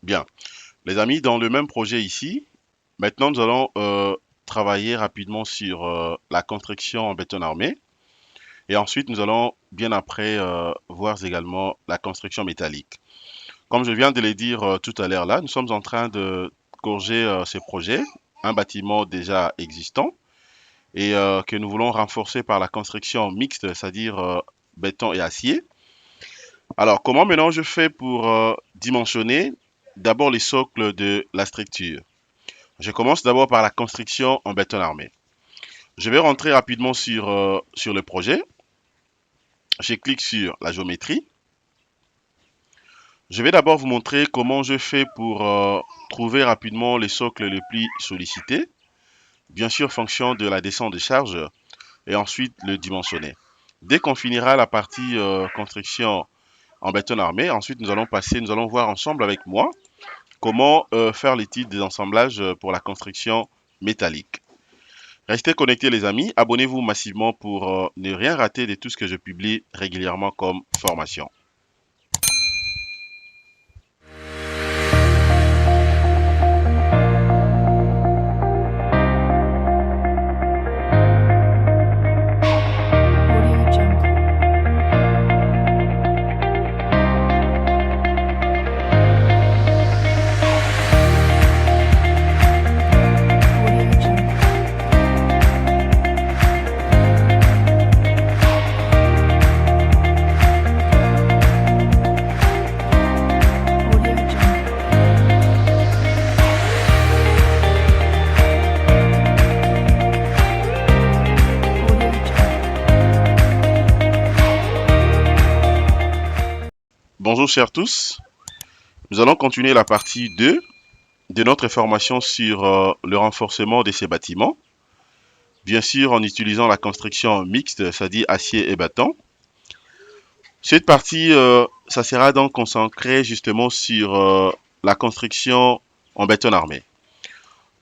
Bien. Les amis, dans le même projet ici, maintenant nous allons travailler rapidement sur la construction en béton armé. Et ensuite, nous allons bien après voir également la construction métallique. Comme je viens de le dire tout à l'heure là, nous sommes en train de corriger ces projets, un bâtiment déjà existant et que nous voulons renforcer par la construction mixte, c'est-à-dire béton et acier. Alors, comment maintenant je fais pour dimensionner d'abord les socles de la structure? Je commence d'abord par la construction en béton armé. Je vais rentrer rapidement sur le projet. Je clique sur la géométrie. Je vais d'abord vous montrer comment je fais pour trouver rapidement les socles les plus sollicités. Bien sûr, fonction de la descente de charge et ensuite le dimensionner. Dès qu'on finira la partie construction en béton armé, ensuite nous allons voir ensemble avec moi comment faire les types des assemblages pour la construction métallique. Restez connectés les amis, abonnez-vous massivement pour ne rien rater de tout ce que je publie régulièrement comme formation. Audio Jungle. Audio Jungle. Audio Jungle. Audio Jungle. Bonjour chers tous, nous allons continuer la partie 2 de notre formation sur le renforcement de ces bâtiments. Bien sûr en utilisant la construction mixte, c'est-à-dire acier et béton. Cette partie, ça sera donc consacré justement sur la construction en béton armé.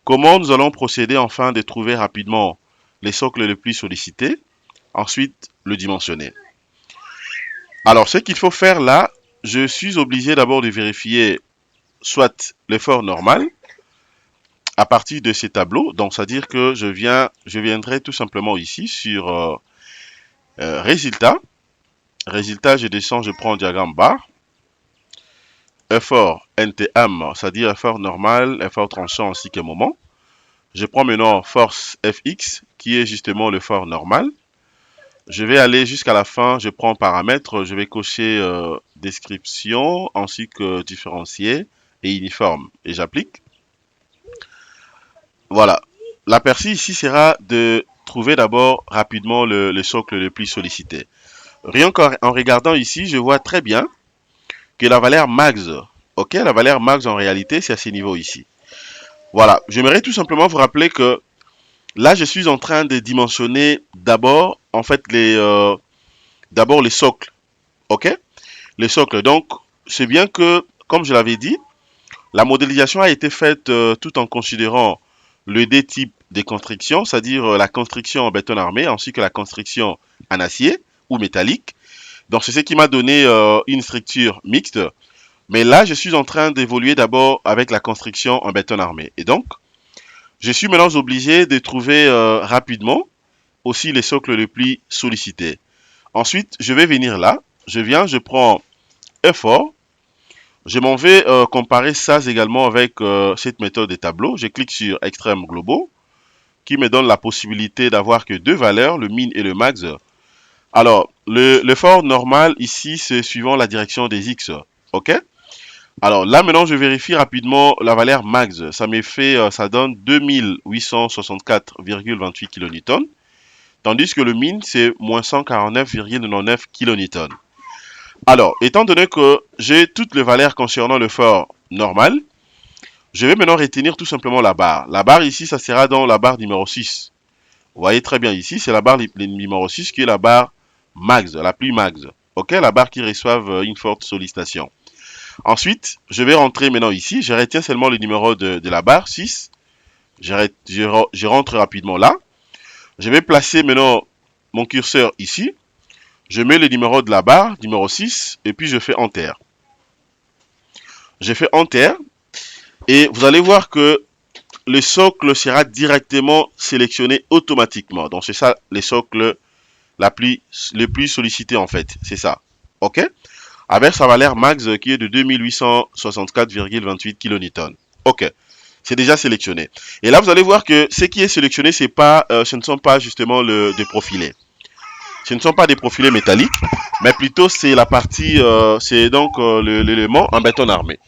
Comment nous allons procéder afin de trouver rapidement les socles les plus sollicités, ensuite le dimensionner. Alors ce qu'il faut faire là, je suis obligé d'abord de vérifier soit l'effort normal à partir de ces tableaux, donc c'est-à-dire que je viendrai tout simplement ici sur résultat. Résultat, je descends, je prends le diagramme bar. Effort NTM, c'est-à-dire effort normal, effort tranchant ainsi que moment. Je prends maintenant force Fx, qui est justement l'effort normal. Je vais aller jusqu'à la fin, je prends paramètres, je vais cocher description, ainsi que différencier et uniforme. Et j'applique. Voilà. L'aperçu ici sera de trouver d'abord rapidement le socle le plus sollicité. Rien qu'en regardant ici, je vois très bien que la valeur max, ok, la valeur max en réalité, c'est à ce niveau ici. Voilà, j'aimerais tout simplement vous rappeler que là, je suis en train de dimensionner d'abord, en fait, d'abord les socles, ok, les socles. Donc, c'est bien que, comme je l'avais dit, la modélisation a été faite tout en considérant le deux types de construction, c'est-à-dire la construction en béton armé ainsi que la construction en acier ou métallique. Donc, c'est ce qui m'a donné une structure mixte. Mais là, je suis en train d'évoluer d'abord avec la construction en béton armé. Et donc, je suis maintenant obligé de trouver rapidement aussi les socles les plus sollicités. Ensuite, je vais venir là. Je viens, je prends effort. Je m'en vais comparer ça également avec cette méthode des tableaux. Je clique sur extrême globaux qui me donne la possibilité d'avoir que deux valeurs, le min et le max. Alors, l'effort normal ici, c'est suivant la direction des X. OK? Alors là, maintenant, je vérifie rapidement la valeur max. Ça me fait, ça donne 2864,28 kN. Tandis que le min, c'est moins 149,99 kN. Alors, étant donné que j'ai toutes les valeurs concernant l'effort normal, je vais maintenant retenir tout simplement la barre. La barre ici, ça sera dans la barre numéro 6. Vous voyez très bien ici, c'est la barre numéro 6 qui est la barre max, la plus max. Ok, la barre qui reçoit une forte sollicitation. Ensuite, je vais rentrer maintenant ici. Je retiens seulement le numéro de la barre 6. Je rentre rapidement là. Je vais placer maintenant mon curseur ici. Je mets le numéro de la barre, numéro 6, et puis je fais Enter. Je fais Enter. Et vous allez voir que le socle sera directement sélectionné automatiquement. Donc c'est ça les socles les plus sollicités en fait. C'est ça. OK? Avec sa valeur max qui est de 2864,28 kN. OK. C'est déjà sélectionné. Et là, vous allez voir que ce qui est sélectionné, ce ne sont pas justement des profilés. Ce ne sont pas des profilés métalliques, mais plutôt c'est la partie, c'est donc l'élément en béton armé.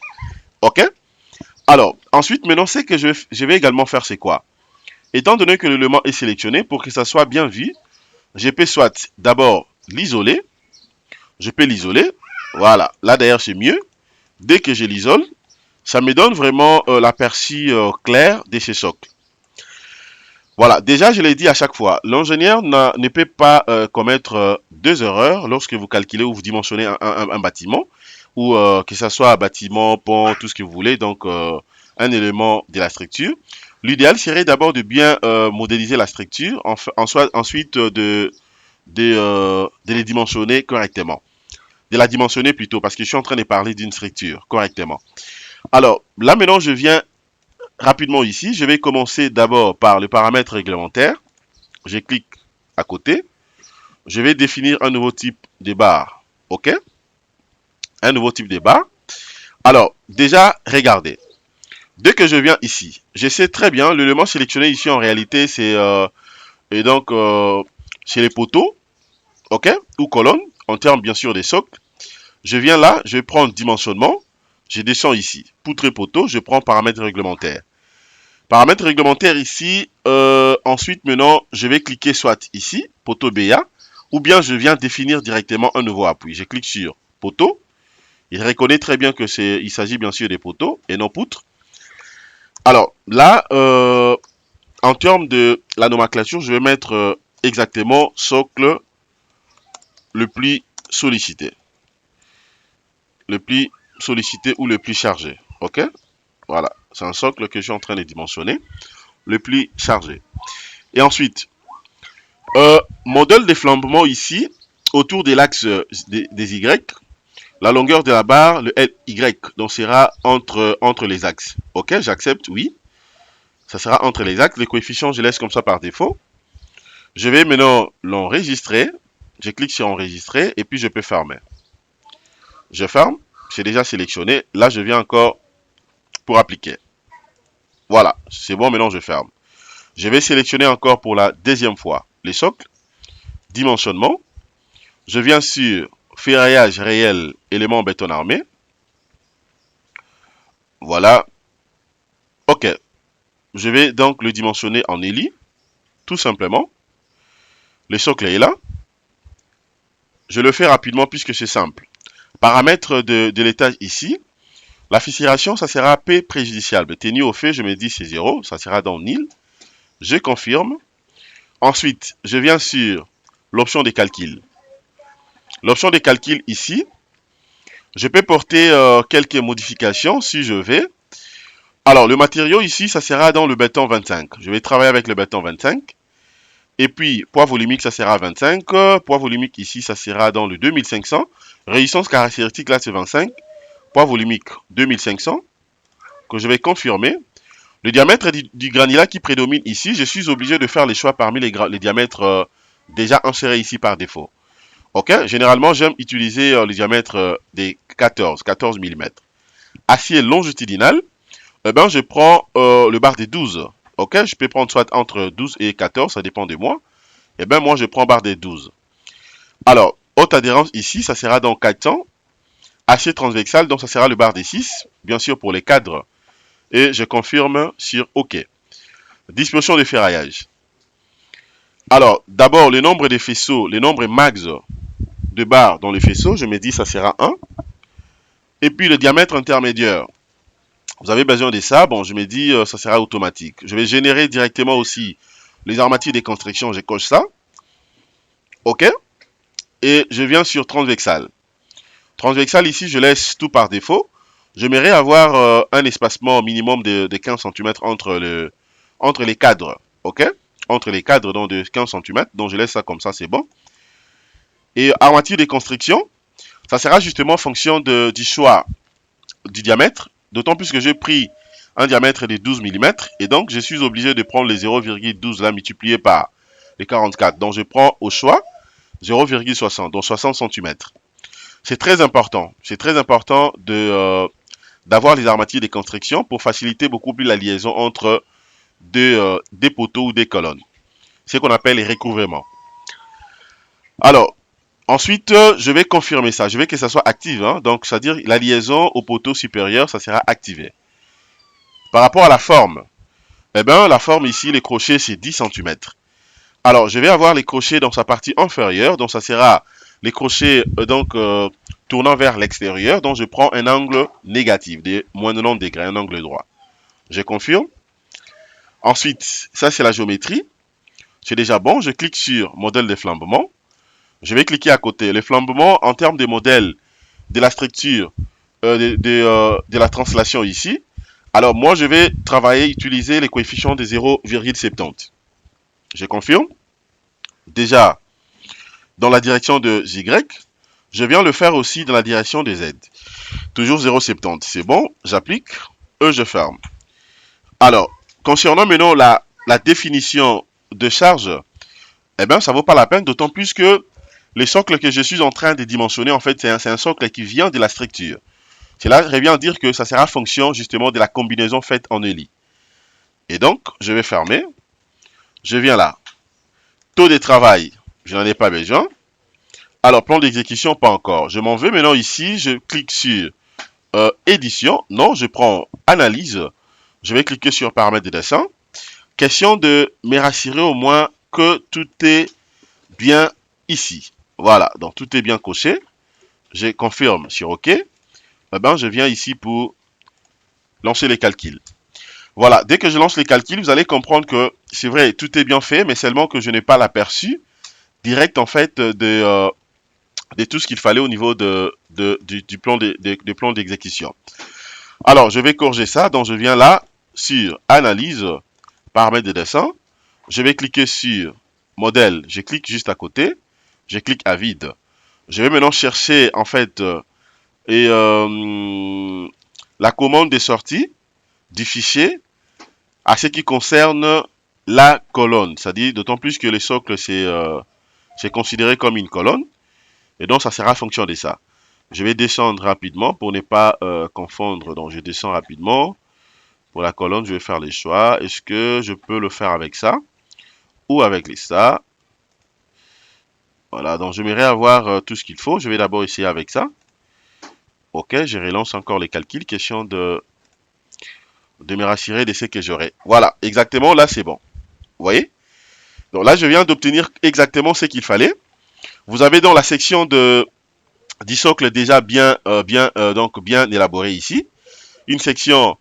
OK? Alors, ensuite, maintenant, ce que je vais également faire, c'est quoi? Étant donné que l'élément est sélectionné, pour que ça soit bien vu, je peux soit d'abord l'isoler. Je peux l'isoler. Voilà. Là, d'ailleurs, c'est mieux. Dès que je l'isole, ça me donne vraiment l'aperçu clair de ces socles. Voilà, déjà je l'ai dit à chaque fois, l'ingénieur ne peut pas commettre deux erreurs lorsque vous calculez ou vous dimensionnez un bâtiment, ou que ce soit un bâtiment, pont, tout ce que vous voulez, donc un élément de la structure. L'idéal serait d'abord de bien modéliser la structure, ensuite de les dimensionner correctement. De la dimensionner plutôt, parce que je suis en train de parler d'une structure correctement. Alors, là maintenant je viens rapidement ici, je vais commencer d'abord par le paramètre réglementaire. Je clique à côté. Je vais définir un nouveau type de barre. OK? Un nouveau type de barre. Alors, déjà, regardez. Dès que je viens ici, je sais très bien, l'élément sélectionné ici en réalité, et donc, c'est les poteaux, OK? Ou colonnes, en termes bien sûr des socles. Je viens là, je vais prendre dimensionnement. Je descends ici. Poutre et poteau, je prends paramètre réglementaire. Paramètres réglementaires ici. Ensuite, maintenant, je vais cliquer soit ici, poteau BA, ou bien je viens définir directement un nouveau appui. Je clique sur poteau. Il reconnaît très bien que il s'agit bien sûr des poteaux et non poutres. Alors là, en termes de la nomenclature, je vais mettre exactement socle le plus sollicité. Le plus sollicité ou le plus chargé. OK? Voilà. C'est un socle que je suis en train de dimensionner. Le plus chargé. Et ensuite, modèle de flambement ici, autour de l'axe des Y, la longueur de la barre, le LY, donc sera entre les axes. OK, j'accepte, oui. Ça sera entre les axes. Les coefficients, je laisse comme ça par défaut. Je vais maintenant l'enregistrer. Je clique sur enregistrer et puis je peux fermer. Je ferme. C'est déjà sélectionné. Là, je viens encore pour appliquer. Voilà, c'est bon, maintenant je ferme. Je vais sélectionner encore pour la deuxième fois les socles, dimensionnement. Je viens sur ferraillage réel, élément béton armé. Voilà. OK. Je vais donc le dimensionner en éli, tout simplement. Le socle est là. Je le fais rapidement puisque c'est simple. Paramètres de l'étage ici. La fissuration, ça sera P préjudiciable. Tenu au fait, je me dis c'est 0, ça sera dans nil. Je confirme. Ensuite, je viens sur l'option des calculs. L'option des calculs ici, je peux porter quelques modifications si je veux. Alors, le matériau ici, ça sera dans le béton 25. Je vais travailler avec le béton 25. Et puis, poids volumique, ça sera 25. Poids volumique ici, ça sera dans le 2500. Résistance caractéristique, là, c'est 25. Poids volumique, 2500. Que je vais confirmer. Le diamètre du granulat qui prédomine ici, je suis obligé de faire les choix parmi les diamètres déjà insérés ici par défaut. OK? Généralement, j'aime utiliser le diamètre des 14 mm. Acier longitudinal, eh ben, je prends le barre des 12. OK? Je peux prendre soit entre 12 et 14, ça dépend de moi. Eh bien, moi, je prends barre des 12. Alors, haute adhérence ici, ça sera dans 400. Acier transversal, donc ça sera le barre des 6, bien sûr pour les cadres. Et je confirme sur OK. Disposition de ferraillage. Alors, d'abord, le nombre de faisceaux, le nombre max de barres dans le faisceau, je me dis ça sera 1. Et puis le diamètre intermédiaire. Vous avez besoin de ça, bon, je me dis ça sera automatique. Je vais générer directement aussi les armatures de construction, je coche ça. OK. Et je viens sur transversal. Transversal ici, je laisse tout par défaut. J'aimerais avoir un espacement minimum de 15 cm entre les cadres. OK. Entre les cadres donc de 15 cm. Donc je laisse ça comme ça, c'est bon. Et armature de construction, ça sera justement en fonction du choix du diamètre. D'autant plus que j'ai pris un diamètre de 12 mm. Et donc, je suis obligé de prendre les 0,12 là multiplié par les 44. Donc, je prends au choix 0,60, donc 60 cm. C'est très important. C'est très important d'avoir les armatures de construction pour faciliter beaucoup plus la liaison entre des poteaux ou des colonnes. C'est ce qu'on appelle les recouvrements. Alors, ensuite, je vais confirmer ça. Je veux que ça soit actif. Hein. Donc, c'est-à-dire la liaison au poteau supérieur, ça sera activé. Par rapport à la forme, eh bien, la forme ici, les crochets, c'est 10 cm. Alors, je vais avoir les crochets dans sa partie inférieure. Donc, ça sera les crochets tournant vers l'extérieur. Donc, je prends un angle négatif de moins 90 degrés, un angle droit. Je confirme. Ensuite, ça, c'est la géométrie. C'est déjà bon. Je clique sur modèle de flambement. Je vais cliquer à côté. Le flambement, en termes de modèle de la structure, de la translation ici. Alors, moi, je vais utiliser les coefficients de 0,70. Je confirme. Déjà, dans la direction de Y, je viens le faire aussi dans la direction de Z. Toujours 0,70. C'est bon, j'applique, je ferme. Alors, concernant maintenant la définition de charge, eh bien, ça ne vaut pas la peine, d'autant plus que le socle que je suis en train de dimensionner, en fait, c'est un socle qui vient de la structure. Cela revient à dire que ça sera fonction justement de la combinaison faite en ELI. Et donc, je vais fermer. Je viens là. Taux de travail, je n'en ai pas besoin. Alors, plan d'exécution, pas encore. Je m'en vais maintenant ici. Je clique sur édition. Non, je prends analyse. Je vais cliquer sur paramètres de dessin. Question de me rassurer au moins que tout est bien ici. Voilà, donc tout est bien coché. Je confirme sur OK. Eh ben, je viens ici pour lancer les calculs. Voilà, dès que je lance les calculs, vous allez comprendre que c'est vrai, tout est bien fait, mais seulement que je n'ai pas l'aperçu direct en fait de tout ce qu'il fallait au niveau du plan d'exécution. Alors, je vais corriger ça, donc je viens là sur analyse, paramètres de dessin. Je vais cliquer sur modèle, je clique juste à côté, je clique à vide. Je vais maintenant chercher en fait la commande de sortie du fichier à ce qui concerne la colonne. C'est-à-dire, d'autant plus que le socle, c'est considéré comme une colonne. Et donc, ça sera fonction de ça. Je vais descendre rapidement pour ne pas confondre. Donc, je descends rapidement. Pour la colonne, je vais faire les choix. Est-ce que je peux le faire avec ça ou avec les ça? Voilà, donc j'aimerais avoir tout ce qu'il faut. Je vais d'abord essayer avec ça. Ok, je relance encore les calculs. Question de me rassurer de ce que j'aurai. Voilà, exactement, là c'est bon. Vous voyez? Donc là, je viens d'obtenir exactement ce qu'il fallait. Vous avez dans la section du socle déjà bien élaboré ici. Une section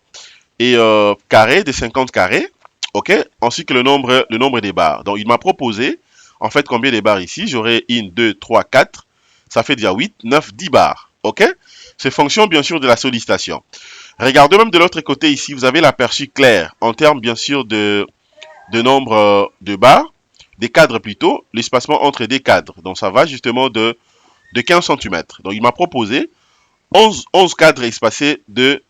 carré de 50 carrés. Ok? Ainsi que le nombre des barres. Donc il m'a proposé, en fait, combien de barres ici? J'aurai 1, 2, 3, 4. Ça fait déjà 8, 9, 10 barres. Ok? C'est fonction bien sûr de la sollicitation. Regardez même de l'autre côté ici, vous avez l'aperçu clair en termes bien sûr de nombre de barres, des cadres plutôt, l'espacement entre des cadres. Donc ça va justement de 15 cm. Donc il m'a proposé 11 cadres espacés de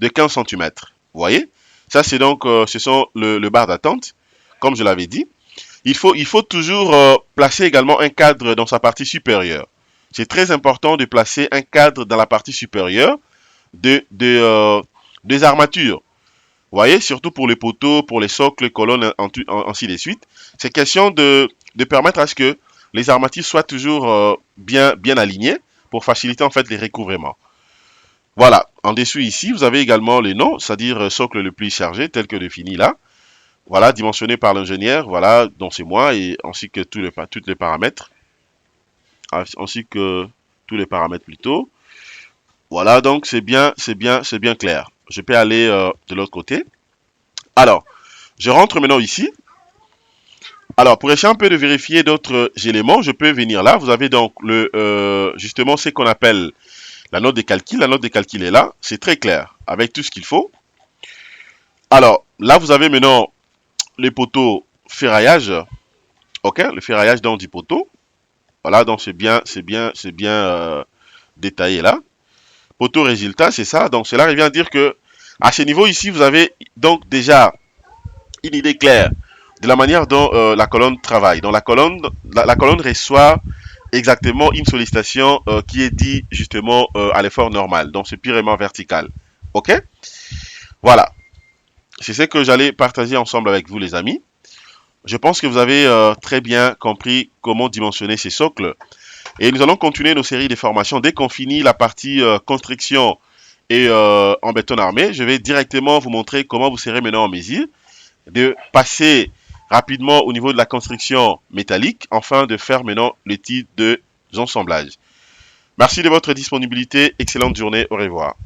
15 cm. Vous voyez? Ça c'est donc, ce sont le bar d'attente, comme je l'avais dit. Il faut toujours placer également un cadre dans sa partie supérieure. C'est très important de placer un cadre dans la partie supérieure des armatures. Vous voyez, surtout pour les poteaux, pour les socles, les colonnes, ainsi de suite. C'est question de permettre à ce que les armatures soient toujours bien alignées pour faciliter en fait les recouvrements. Voilà, en dessous ici, vous avez également les noms, c'est-à-dire socle le plus chargé, tel que défini là. Voilà, dimensionné par l'ingénieur, voilà, donc c'est moi, et ainsi que tous les paramètres. Ainsi que tous les paramètres plutôt. Voilà, donc c'est bien clair. Je peux aller de l'autre côté. Alors, je rentre maintenant ici. Alors, pour essayer un peu de vérifier d'autres éléments, je peux venir là. Vous avez donc justement ce qu'on appelle la note de calcul. La note de calcul est là. C'est très clair, avec tout ce qu'il faut. Alors, là, vous avez maintenant les poteaux ferraillage. Ok, le ferraillage dans du poteau. Voilà, donc c'est bien détaillé là. Poteau résultat, c'est ça. Donc cela revient à dire que À ce niveau ici, vous avez donc déjà une idée claire de la manière dont la colonne travaille. Donc la colonne reçoit exactement une sollicitation qui est dit justement à l'effort normal. Donc c'est purement vertical. Ok? Voilà. C'est ce que j'allais partager ensemble avec vous les amis. Je pense que vous avez très bien compris comment dimensionner ces socles. Et nous allons continuer nos séries de formations. Dès qu'on finit la partie construction et en béton armé, je vais directement vous montrer comment vous serez maintenant en mesure de passer rapidement au niveau de la construction métallique, afin de faire maintenant le type de ensemblage. Merci de votre disponibilité. Excellente journée. Au revoir.